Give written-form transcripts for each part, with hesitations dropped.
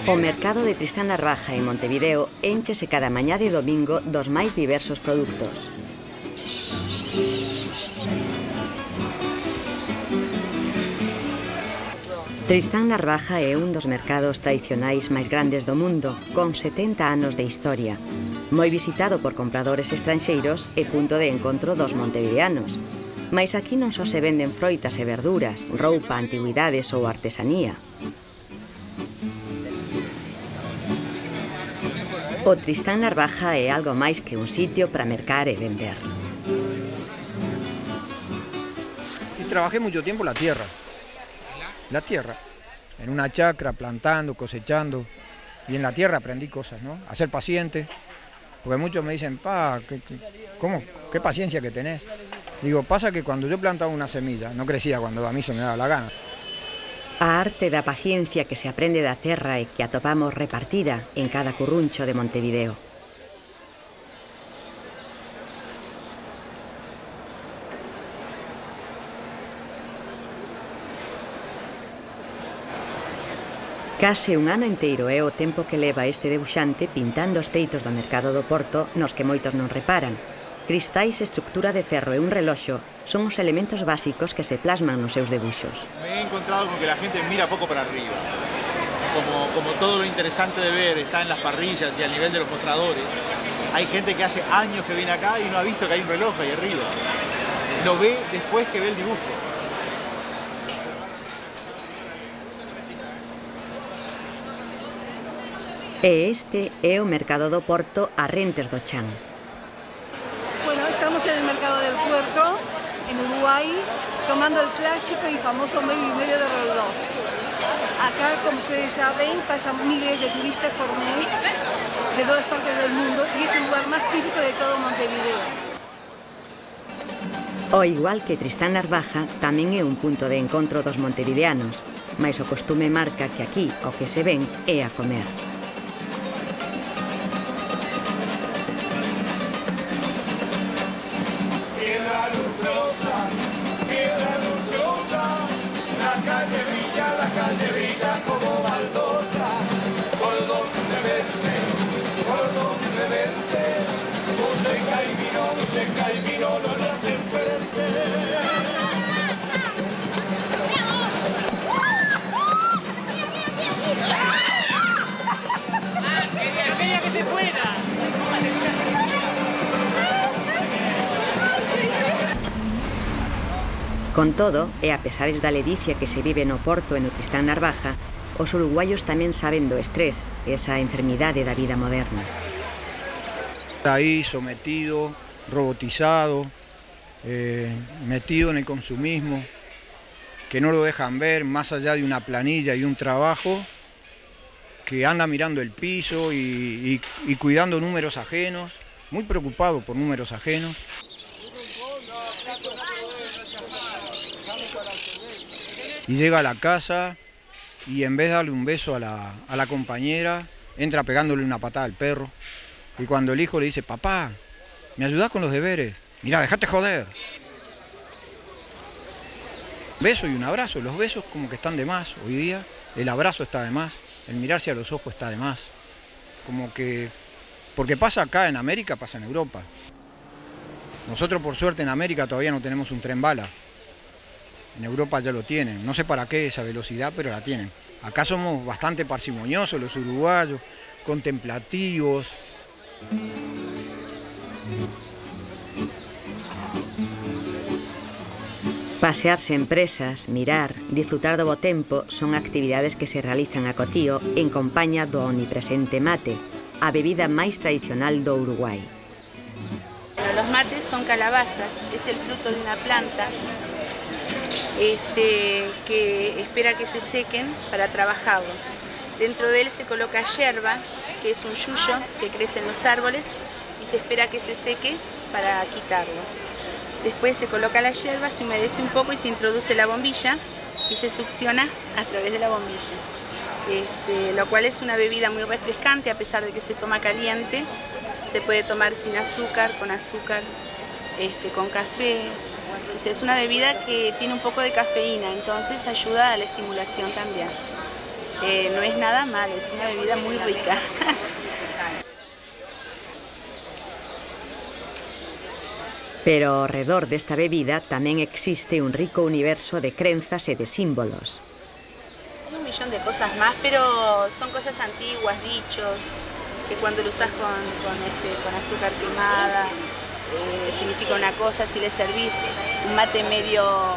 O mercado de Tristán Narvaja en Montevideo énchese cada mañá de domingo dos máis diversos produtos. Tristán Narvaja é un dos mercados tradicionais máis grandes do mundo, con 70 anos de historia. Moi visitado por compradores estranxeiros e punto de encontro dos montevideanos. Mais aquí non só se venden froitas e verduras, roupa, antigüidades ou artesanía. O Tristán Narvaja é algo máis que un sitio para mercar e vender. Y trabajé mucho tiempo la tierra, en una chacra, plantando, cosechando, y en la tierra aprendí cosas, ¿no? A ser paciente, porque muchos me dicen, pa, ¿cómo? ¿Qué paciencia que tenés? Digo, pasa que cuando yo plantaba una semilla, no crecía cuando a mí se me daba la gana. A arte da paciencia que se aprende da terra e que atopamos repartida en cada curruncho de Montevideo. Case un ano inteiro é o tempo que leva este debuxante pintando os teitos do mercado do Porto nos que moitos non reparan. Cristais, estructura de ferro e un reloxo son os elementos básicos que se plasman nos seus debuxos. Me he encontrado con que la gente mira poco para arriba. Como todo lo interesante de ver está en las parrillas y al nivel de los mostradores, hay gente que hace años que viene acá y no ha visto que hay un reloj ahí arriba. Lo ve después que ve el dibujo. E este é o mercado do Porto a Rentes do Chan. Bueno, estamos en el mercado del Puerto, en Uruguay, tomando el clásico y famoso medio y medio de Roldós. Acá, como ustedes saben, pasan miles de turistas por mes de todas partes del mundo y es el lugar más típico de todo Montevideo. O igual que Tristán Narvaja, tamén é un punto de encontro dos montevideanos, mais o costume marca que aquí o que se ven é a comer. Con todo, e a pesares da ledicia que se vive no Porto e no Tristán Narvaja, os uruguaios tamén saben do estrés, esa enfermidade da vida moderna. Está ahí sometido, robotizado, metido en el consumismo, que no lo dejan ver más allá de una planilla y un trabajo, que anda mirando el piso y cuidando números ajenos, muy preocupado por números ajenos. Y llega a la casa y en vez de darle un beso a la compañera, entra pegándole una patada al perro. Y cuando el hijo le dice, papá, ¿me ayudás con los deberes? Mirá, dejate joder. Beso y un abrazo, los besos como que están de más hoy día, el abrazo está de más, el mirarse a los ojos está de más. Como que, porque pasa acá en América, pasa en Europa. Nosotros por suerte en América todavía no tenemos un tren bala. En Europa ya lo tienen, no sé para qué esa velocidad, pero la tienen. Acá somos bastante parsimoniosos los uruguayos, contemplativos. Pasearse en presas, mirar, disfrutar do bo tempo son actividades que se realizan a cotío en compañía do omnipresente mate, a bebida máis tradicional do Uruguai. Los mates son calabazas, es el fruto de una planta que espera que se sequen para trabajarlo. Dentro de él se coloca yerba, que es un yuyo que crece en los árboles y se espera que se seque para quitarlo. Después se coloca la yerba, se humedece un poco y se introduce la bombilla y se succiona a través de la bombilla. Lo cual es una bebida muy refrescante, a pesar de que se toma caliente. Se puede tomar sin azúcar, con café. Es una bebida que tiene un poco de cafeína, entonces ayuda a la estimulación también. no es nada malo, es una bebida muy rica. Pero ao redor desta bebida tamén existe un rico universo de crenzas e de símbolos. Hay un millón de cosas más, pero son cosas antiguas, dichos, que cuando lo usas con azúcar quemada, significa una cosa. Si le servís un mate medio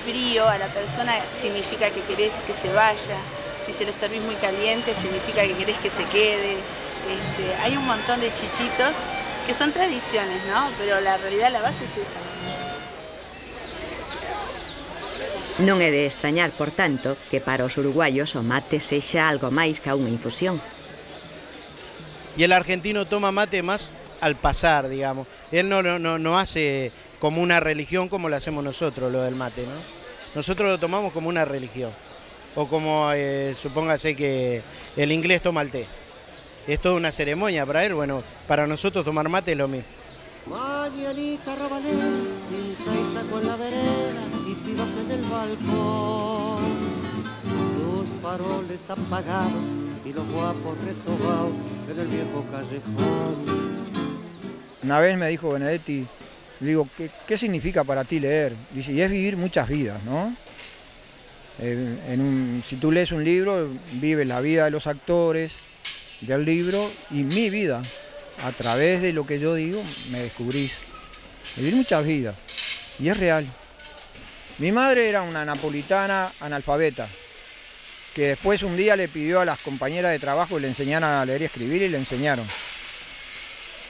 frío a la persona, significa que querés que se vaya. Si se lo servís muy caliente, significa que querés que se quede. Hay un montón de chichitos que son tradiciones, ¿no? Pero la realidad, la base es esa. Non é de extrañar, por tanto, que para os uruguayos o mate sexa algo máis que unha infusión. Y el argentino toma mate más al pasar, digamos. Él no hace como una religión como lo hacemos nosotros, lo del mate, ¿no? Nosotros lo tomamos como una religión. O como, supóngase que el inglés toma el té. Es toda una ceremonia para él, bueno, para nosotros tomar mate es lo mismo. Mañanita rabalera, sentadita con la vereda y pibas en el balcón. Los faroles apagados y los guapos retobados en el viejo callejón. Una vez me dijo Benedetti, le digo, ¿qué significa para ti leer? Dice, y es vivir muchas vidas, ¿no? Si tú lees un libro, vives la vida de los actores del libro y mi vida. A través de lo que yo digo, me descubrís. Vivir muchas vidas. Y es real. Mi madre era una napolitana analfabeta, que después un día le pidió a las compañeras de trabajo que le enseñaran a leer y escribir y le enseñaron.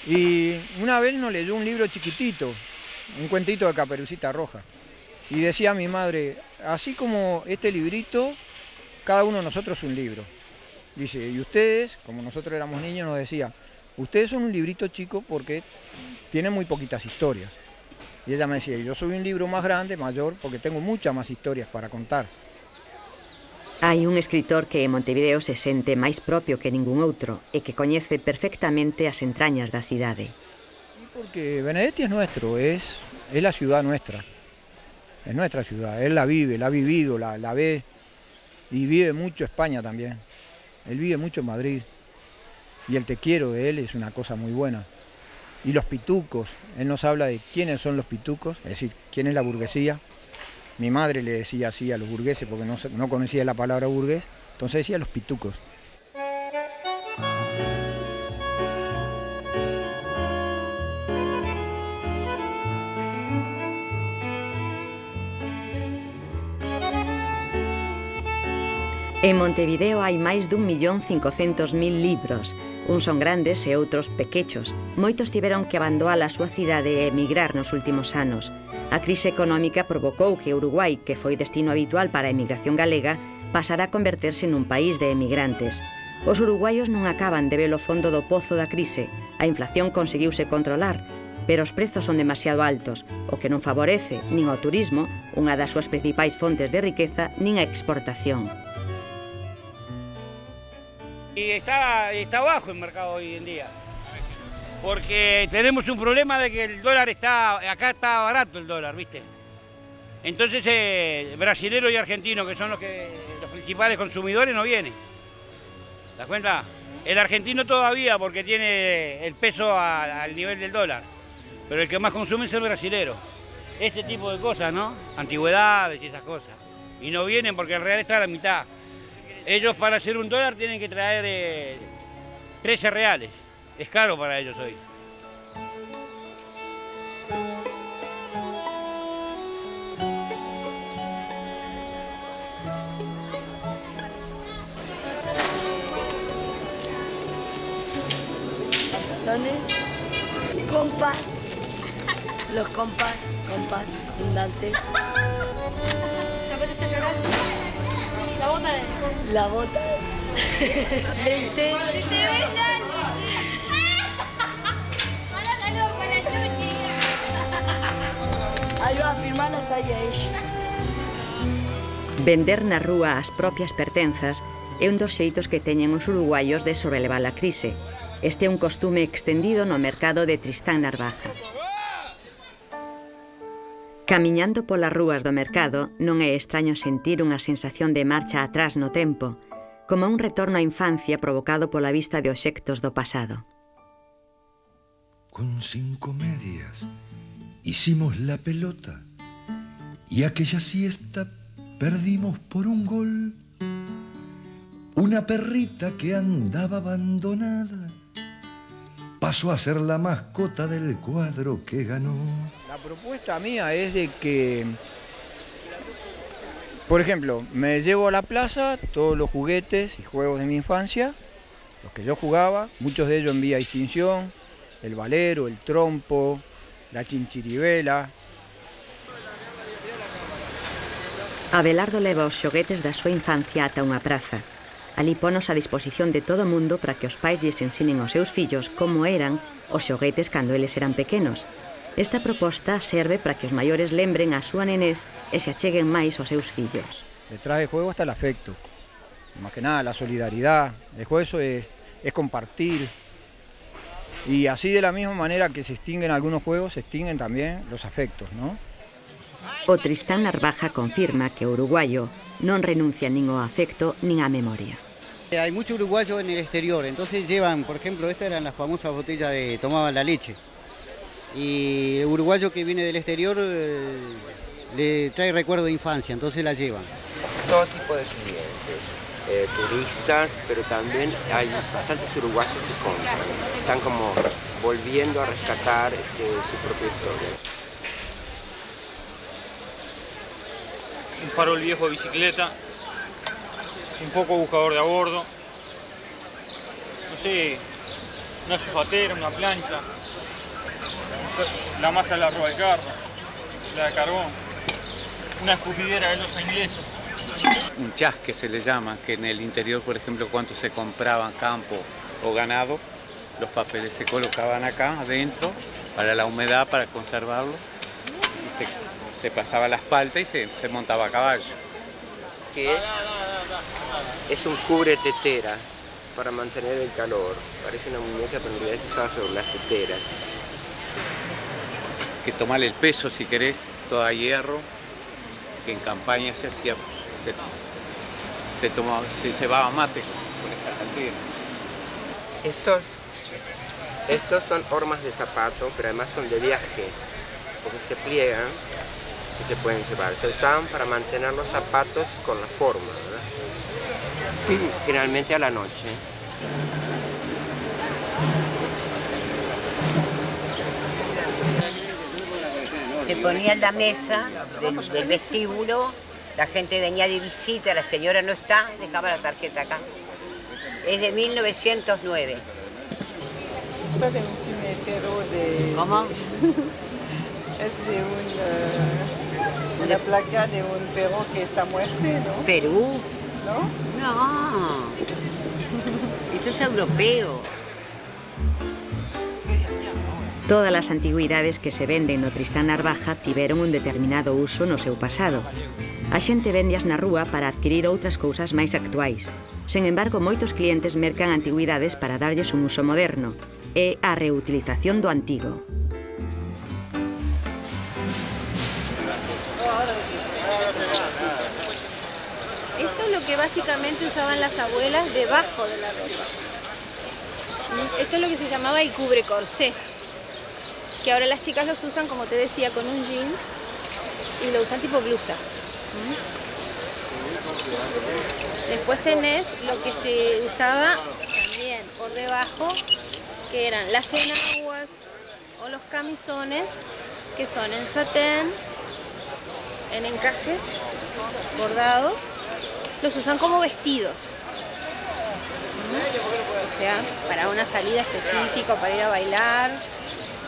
Y una vez nos leyó un libro chiquitito, un cuentito de Caperucita Roja. Y decía mi madre, así como este librito, cada uno de nosotros es un libro. Dice, y ustedes, como nosotros éramos niños, nos decía, ustedes son un librito chico porque tienen muy poquitas historias. Y ella me decía, yo soy un libro más grande, mayor, porque tengo muchas más historias para contar. Hai un escritor que en Montevideo se sente máis propio que ningún outro e que coñece perfectamente as entrañas da cidade. Sí, porque Benedetti es nuestro, es la ciudad nuestra. Es nuestra ciudad, él la vive, la ha vivido, la ve y vive mucho España también. Él vive mucho en Madrid y el te quiero de él es una cosa muy buena. Y los pitucos, él nos habla de quiénes son los pitucos, es decir, quién es la burguesía. Mi madre le decía así a los burgueses porque no conocía la palabra burgués, entonces decía los pitucos. En Montevideo hai máis dun 1.500.000 libros. Uns son grandes e outros pequechos. Moitos tiveron que abandonar a súa cidade e emigrar nos últimos anos. A crise económica provocou que Uruguai, que foi destino habitual para a emigración galega, pasara a converterse nun país de emigrantes. Os uruguaios non acaban de ver o fondo do pozo da crise. A inflación conseguiuse controlar, pero os prezos son demasiado altos, o que non favorece nin ao turismo, unha das súas principais fontes de riqueza, nin a exportación. Y está bajo el mercado hoy en día, porque tenemos un problema de que el dólar acá está barato el dólar, ¿viste? Entonces brasilero y argentino, que son los principales consumidores, no vienen. ¿Te das cuenta? El argentino todavía, porque tiene el peso al nivel del dólar, pero el que más consume es el brasilero. Este tipo de cosas, ¿no? Antigüedades y esas cosas. Y no vienen porque el real está a la mitad. Ellos para hacer un dólar tienen que traer 13 reales. Es caro para ellos hoy. Compás. Los compás abundantes. La bota de... La bota. El té. Aí vai afirmar as aias. Vender na rúa as propias pertenzas é un dos xeitos que teñen os uruguaios de sobrelevar a crise. Este é un costume extendido no mercado de Tristán Narvaja. Camiñando polas rúas do mercado non é extraño sentir unha sensación de marcha atrás no tempo. como un retorno á infancia provocado pola vista de obxectos do pasado. Con 5 medias hicimos la pelota y aquella siesta perdimos por un gol. Una perrita que andaba abandonada pasó a ser la mascota del cuadro que ganó. La propuesta mía es de que, por ejemplo, me llevo a la plaza todos los juguetes y juegos de mi infancia, los que yo jugaba, muchos de ellos en vía de extinción, el valero, el trompo, la chinchiribela. Abelardo leva os xoguetes da súa infancia ata unha praza. Ali ponos a disposición de todo o mundo para que os pais lles ensinen aos seus fillos como eran os xoguetes cando eles eran pequenos. Esta proposta serve para que os maiores lembren a súa nenez e se acheguen máis aos seus fillos. Detrás del juego está el afecto, más que nada la solidaridad. El juego es compartir. Y así de la misma manera que se extinguen algunos juegos, se extinguen también los afectos, ¿no? O Tristán Narvaja confirma que o uruguayo non renuncia nin ao afecto nin á memoria. Hay mucho uruguayo en el exterior, entonces llevan, por ejemplo, estas eran las famosas botellas de tomaban la leche. Y el uruguayo que viene del exterior le trae recuerdo de infancia, entonces la llevan. Todo tipo de clientes, turistas, pero también hay bastantes uruguayos que compran. Están como volviendo a rescatar su propia historia. Un farol viejo de bicicleta, un foco buscador de a bordo, no sé, una sufatera, una plancha, la masa de la rueda del carro, la de carbón, una escupidera de losa inglesa. Un chasque se le llama, que en el interior, por ejemplo, cuando se compraban campo o ganado, los papeles se colocaban acá adentro para la humedad, para conservarlo, y se pasaba la espalda y se montaba a caballo. ¿Qué es? Es un cubre tetera para mantener el calor. Parece una muñeca, pero en realidad se usaba sobre las teteras. Que tomarle el peso si querés, toda hierro, que en campaña se hacía, se cebaba mate con esta cantidad. Estos son hormas de zapato, pero además son de viaje, porque se pliegan y se pueden llevar. Se usaban para mantener los zapatos con la forma, ¿verdad? Generalmente a la noche. Se ponía en la mesa del vestíbulo, la gente venía de visita, la señora no está, dejaba la tarjeta acá. Es de 1909. Está de un cementerio de... ¿Cómo? Es de una placa de un perro que está muerto, ¿no? ¿Perú? ¿No? No. Esto es europeo. Todas as antigüidades que se venden no Tristán Narvaja tiveron un determinado uso no seu pasado. A xente vendeas na rúa para adquirir outras cousas máis actuais. Sen embargo, moitos clientes mercan antigüidades para darlles un uso moderno. É a reutilización do antigo. Esto es lo que básicamente usaban las abuelas debajo de la ropa. Esto es lo que se llamaba el cubre corsé, que ahora las chicas los usan, como te decía, con un jean y lo usan tipo blusa. Después tenés lo que se usaba también por debajo, que eran las enaguas o los camisones, que son en satén, en encajes bordados, los usan como vestidos. O sea, para una salida específica, para ir a bailar,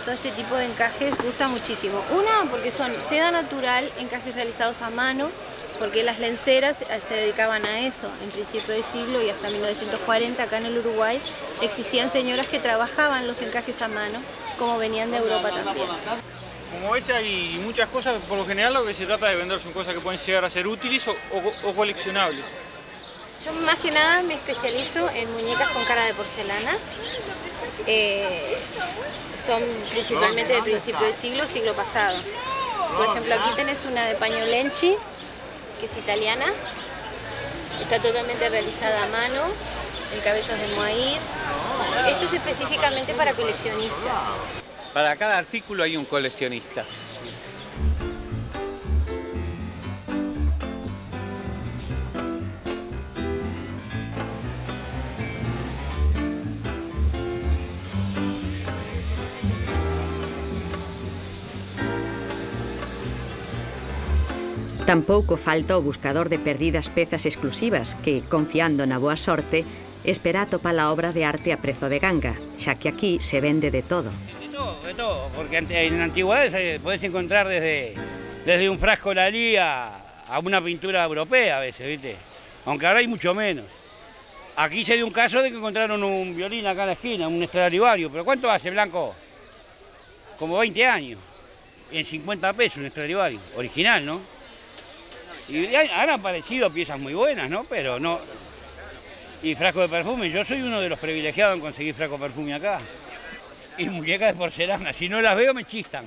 todo este tipo de encajes gusta muchísimo. Una, porque son seda natural, encajes realizados a mano, porque las lenceras se dedicaban a eso en principio del siglo y hasta 1940 acá en el Uruguay existían señoras que trabajaban los encajes a mano, como venían de Europa también. Como ves, hay muchas cosas, por lo general lo que se trata de vender son cosas que pueden llegar a ser útiles o coleccionables. Yo más que nada me especializo en muñecas con cara de porcelana. Son principalmente del principio del siglo pasado. Por ejemplo, aquí tenés una de Pañolenchi, que es italiana. Está totalmente realizada a mano, el cabello es de mohair. Esto es específicamente para coleccionistas. Para cada artículo hay un coleccionista. Tampouco falta o buscador de perdidas pezas exclusivas que, confiando na boa sorte, espera atopar a obra de arte a prezo de ganga, xa que aquí se vende de todo. De todo, porque en antigüedades podés encontrar desde un frasco Dalí a una pintura europea a veces, ¿viste? Aunque ahora hay mucho menos. Aquí se dio un caso de que encontraron un violín acá en la esquina, un Stradivarius, pero ¿cuánto hace, Blanco? Como 20 años, en 50 pesos un Stradivarius, original, ¿no? Y han aparecido piezas muy buenas, ¿no? Pero no... Y frasco de perfume, yo soy uno de los privilegiados en conseguir frasco de perfume acá. Y muñecas de porcelana, si no las veo me chistan.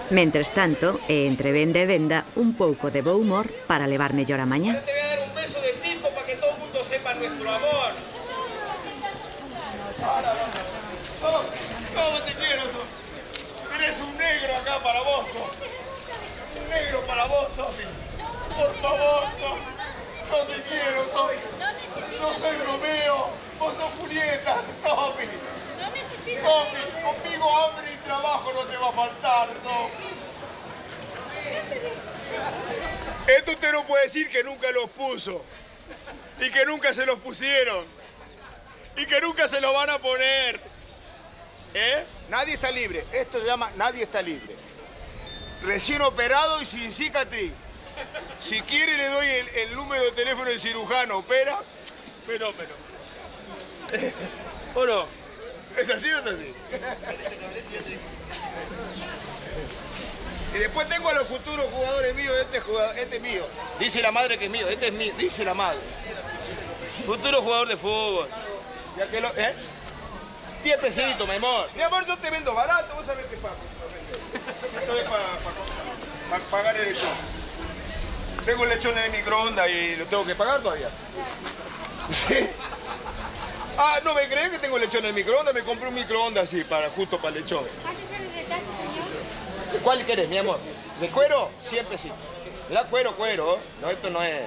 Mentres tanto, entre venda e venda, un pouco de bo humor para levar mellor a mañá. Te voy a dar un beso de pico para que todo el mundo sepa nuestro amor. ¿Cómo te quiero, Sofi? Eres un negro acá para vos, Sofi. Un negro para vos, Sofi. Por favor, Sofi. Yo te quiero, Sofi. No soy Romeo, vos sos Julieta, Sofi. Sofi, conmigo hambre y trabajo no te va a faltar, Sofi. Esto usted no puede decir que nunca los puso. Y que nunca se los pusieron. Y que nunca se los van a poner. ¿Eh? Nadie está libre. Esto se llama Nadie está libre. Recién operado y sin cicatriz. Si quiere le doy el número de teléfono del cirujano. ¿Opera? Pero. ¿O no? ¿Es así o es así? Y después tengo a los futuros jugadores míos. Este es mío. Dice la madre que es mío. Este es mío. Dice la madre. Futuro jugador de fútbol. Ya que ¿eh? 10 pesitos, mi amor. Mi amor, yo te vendo barato. Vos sabés qué pasa. Esto es para pagar el lechón. Tengo el lechón en el microondas y lo tengo que pagar todavía. ¿Sí? Ah, ¿no me crees que tengo el lechón en el microondas? Me compré un microondas así, justo para el lechón. ¿Cuál querés, mi amor? ¿De cuero? 100 pesitos. ¿Verdad? Cuero. No, esto no es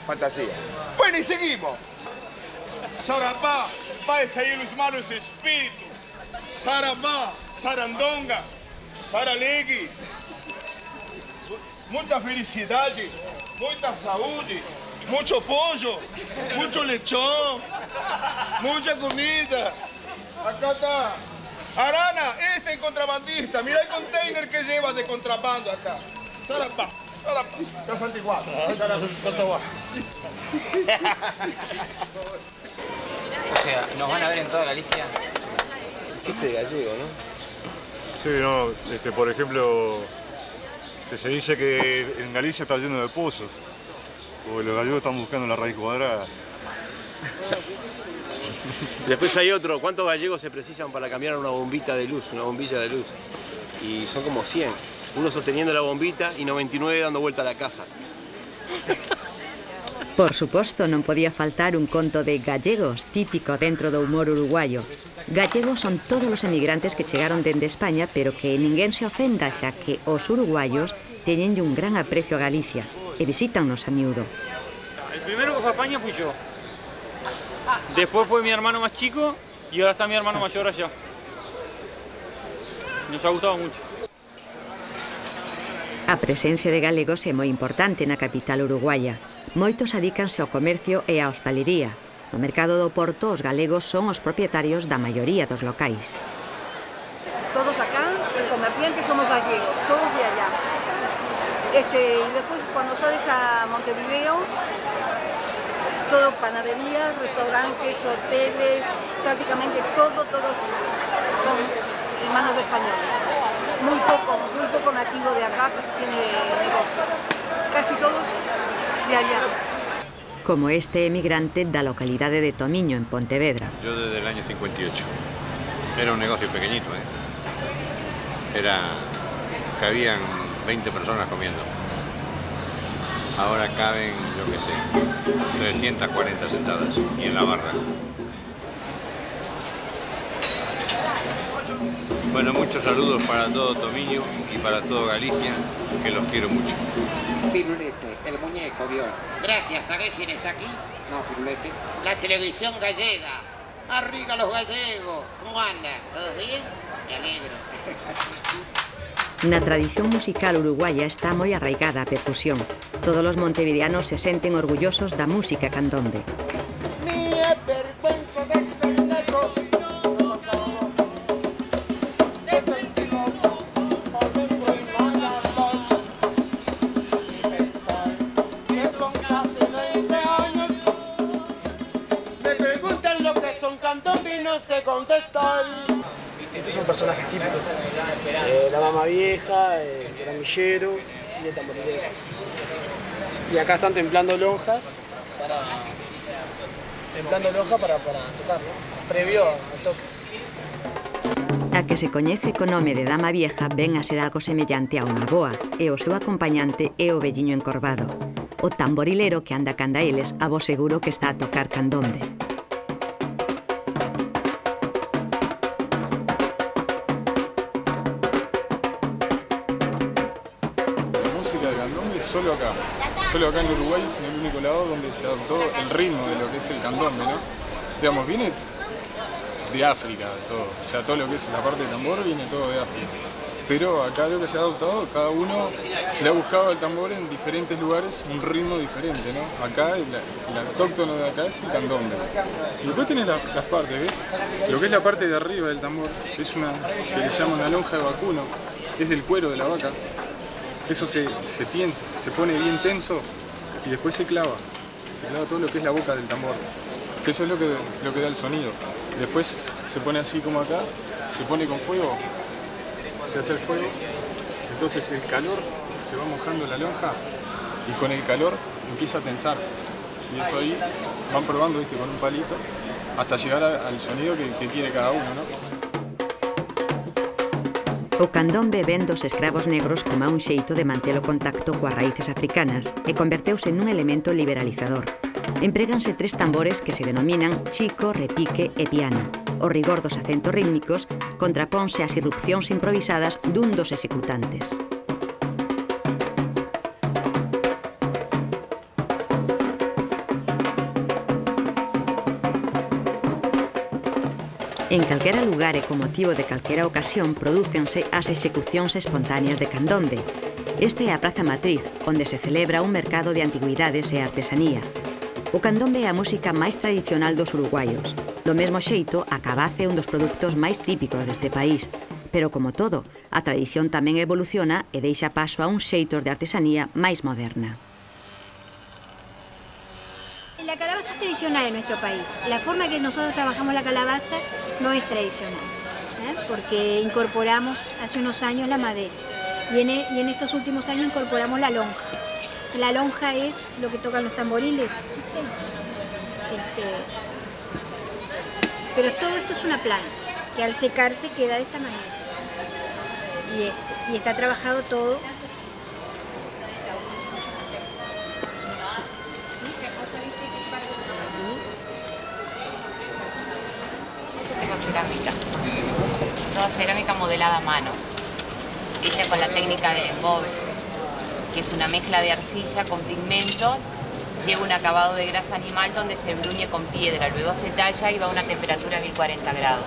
fantasía. Bueno, y seguimos. Sarapá, vai sair los malos espíritus. Sarapá, sarandonga, saralegui. Muita felicidade, muita saúde, mucho pollo, mucho lechón, mucha comida. Acá está. Arana, este es contrabandista. Mira el container que lleva de contrabando acá. Sarapá. Yo soy igual. O sea, ¿nos van a ver en toda Galicia? Chiste de gallego, ¿no? Sí, no, por ejemplo, que se dice que en Galicia está lleno de pozos, porque los gallegos están buscando la raíz cuadrada. Después hay otro, ¿cuántos gallegos se precisan para cambiar una bombita de luz, una bombilla de luz? Y son como 100, uno sosteniendo la bombita y 99 dando vuelta a la casa. Por suposto, non podía faltar un conto de gallegos, típico dentro do humor uruguayo. Gallegos son todos os emigrantes que chegaron dende España, pero que ninguén se ofenda, xa que os uruguayos teñenlle un gran aprecio a Galicia e visítannos a miúdo. El primero que fue a España fui yo. Después fue mi hermano más chico y ahora está mi hermano mayor allá. Nos ha gustado mucho. A presencia de galegos é moi importante na capital uruguaya. Moitos adícanse ao comercio e á hostalería. No mercado do Porto, os galegos son os propietarios da maioría dos locais. Todos acá, los comerciantes, somos gallegos, todos de allá. Y después, cuando sales a Montevideo, todo panaderías, restaurantes, hoteles, prácticamente todos son hermanos españoles. Muy poco nativo de acá que tiene negocio. Casi todos de allá. Como este emigrante da localidade de Tomiño, en Pontevedra. Yo desde el año 58. Era un negocio pequeñito, cabían 20 personas comiendo. Ahora caben, yo qué sé, 340 sentadas y en la barra. Bueno, muchos saludos para todo Tomiño y para todo Galicia, que los quiero mucho. Firulete, el muñeco, vio. Gracias, ¿sabés quién está aquí? No, Firulete. La televisión gallega. Arriba los gallegos. ¿Cómo anda? ¿Todos bien? Me alegro. Na tradición musical uruguaya está moi arraigada a percusión. Todos os montevideanos se senten orgullosos da música candombe. Estos son personajes típicos, la dama vieja, el gramillero y el tamborilero. Y acá están templando lonjas para tocar, ¿no? Previo al toque. A que se coñece co nome de dama vieja ven a ser algo semellante a unha boa, e o seu acompañante é o velliño encorvado. O tamborilero que anda canda eles, a vos seguro que está a tocar candombe. Solo acá en Uruguay es el único lado donde se adoptó el ritmo de lo que es el candombe, ¿no? Digamos, viene de África todo, o sea, todo lo que es la parte de tambor viene todo de África. Pero acá lo que se ha adoptado, cada uno le ha buscado al tambor en diferentes lugares un ritmo diferente, ¿no? Acá, el autóctono de acá es el candombe. Y después tenés las partes, ¿ves? Lo que es la parte de arriba del tambor es una que le llaman una lonja de vacuno, es del cuero de la vaca. Eso se tiensa, se pone bien tenso y después se clava todo lo que es la boca del tambor. Eso es lo que da el sonido. Después se pone así como acá, se pone con fuego, se hace el fuego, entonces el calor se va mojando la lonja y con el calor empieza a tensar. Y eso ahí van probando, ¿viste? Con un palito hasta llegar al sonido que quiere cada uno, ¿no? O candombe ven dos escravos negros como a un xeito de manter o contacto coas raíces africanas e converteuse nun elemento liberalizador. Empréganse 3 tambores que se denominan chico, repique e piano. O rigor dos acentos rítmicos contraponse ás irrupcións improvisadas dun dos executantes. En calquera lugar e con motivo de calquera ocasión prodúcense as execucións espontáneas de candombe. Esta é a Praza Matriz, onde se celebra un mercado de antigüidades e artesanía. O candombe é a música máis tradicional dos uruguaios. Do mesmo xeito, a cabaza é un dos produtos máis típicos deste país. Pero, como todo, a tradición tamén evoluciona e deixa paso a un xeitos de artesanía máis moderna. La calabaza es tradicional en nuestro país. La forma que nosotros trabajamos la calabaza no es tradicional, porque incorporamos hace unos años la madera y en estos últimos años incorporamos la lonja. La lonja es lo que tocan los tamboriles, pero todo esto es una planta que al secarse queda de esta manera y está trabajado todo. Tengo cerámica, toda cerámica modelada a mano, hecha con la técnica del engobe, que es una mezcla de arcilla con pigmento, lleva un acabado de grasa animal donde se bruñe con piedra, luego se talla y va a una temperatura de 1040 grados.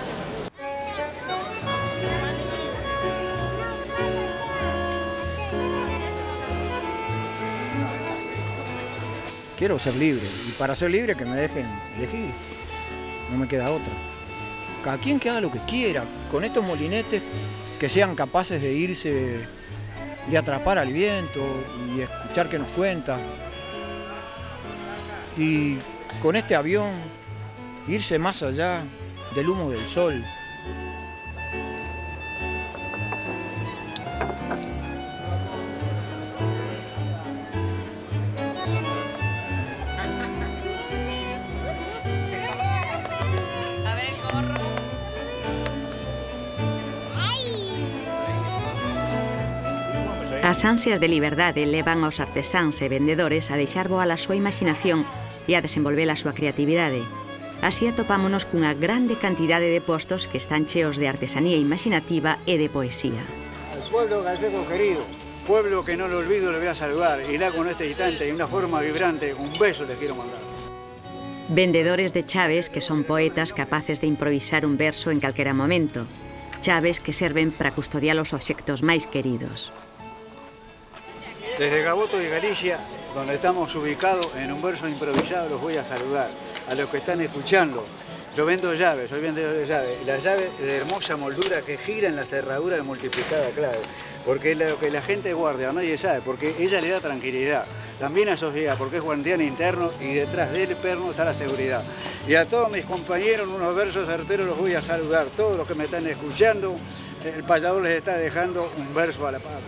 Quiero ser libre, y para ser libre que me dejen elegir, no me queda otra. Cada quien que haga lo que quiera, con estos molinetes que sean capaces de irse, de atrapar al viento y escuchar qué nos cuenta. Y con este avión, irse más allá del humo del sol. As ansias de liberdade levan aos artesáns e vendedores a deixar voar a súa imaginación e a desenvolver a súa creatividade. Así atopámonos cunha grande cantidade de postos que están cheos de artesanía imaginativa e de poesía. Al pueblo gallego querido, pueblo que no lo olvido, le voy a saludar, y la con este instante, de una forma vibrante, un beso les quiero mandar. Vendedores de chaves que son poetas capaces de improvisar un verso en calquera momento. Chaves que serven para custodiar os obxectos máis queridos. Desde Gaboto de Galicia, donde estamos ubicados en un verso improvisado, los voy a saludar. A los que están escuchando, yo vendo llaves, soy vendedor de llaves. La llave de hermosa moldura que gira en la cerradura de multiplicada clave. Porque lo que la gente guarda, nadie sabe, porque ella le da tranquilidad. También a sociedad, porque es guardián interno y detrás del perno está la seguridad. Y a todos mis compañeros, unos versos certeros, los voy a saludar. Todos los que me están escuchando, el payador les está dejando un verso a la palabra.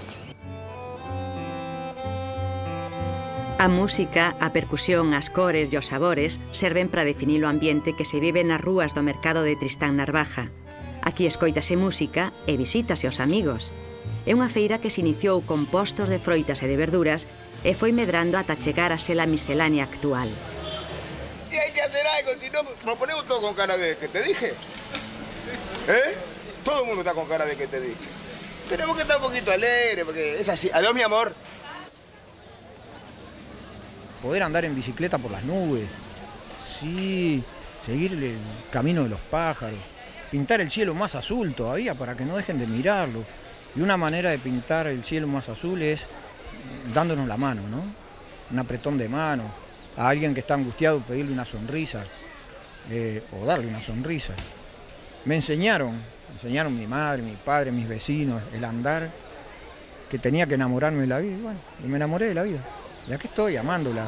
A música, a percusión, as cores e os sabores serven para definir o ambiente que se vive nas rúas do mercado de Tristán Narvaja. Aquí escoítase música e visítase aos amigos. É unha feira que se iniciou con postos de froitas e de verduras e foi medrando ata chegar a ser a miscelánea actual. Y hay que hacer algo, si no nos ponemos todos con cara de que te dije. ¿Eh? Todo el mundo está con cara de que te dije. Tenemos que estar un poquito alegres, porque es así. Adiós, mi amor. Poder andar en bicicleta por las nubes, sí, seguir el camino de los pájaros, pintar el cielo más azul todavía para que no dejen de mirarlo. Y una manera de pintar el cielo más azul es dándonos la mano, ¿no? Un apretón de mano, a alguien que está angustiado pedirle una sonrisa o darle una sonrisa. Me enseñaron mi madre, mi padre, mis vecinos, el andar, que tenía que enamorarme de la vida, y bueno, y me enamoré de la vida. Y aquí estoy, amándola.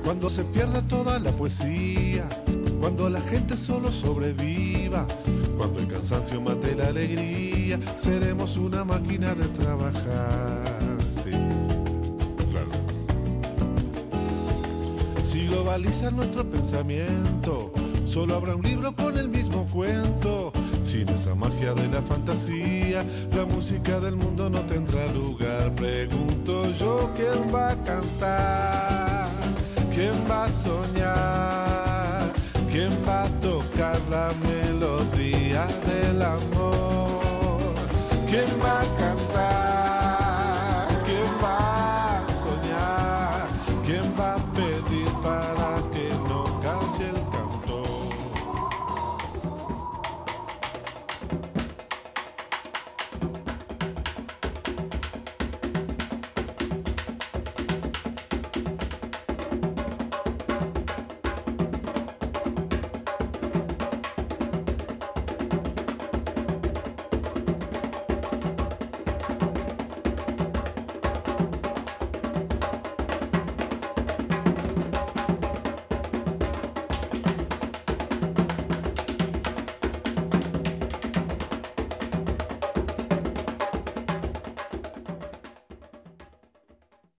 Cuando se pierda toda la poesía, cuando la gente solo sobreviva, cuando el cansancio mate la alegría, seremos una máquina de trabajar. Sí, claro. Si globalizan nuestro pensamiento, solo habrá un libro con el mismo cuento. Sin esa magia de la fantasía, la música del mundo no tendrá lugar. Pregunto yo, ¿quién va a cantar? ¿Quién va a soñar? ¿Quién va a tocar la melodía del amor? ¿Quién va a cantar? ¿Quién va a soñar? ¿Quién va a pedir para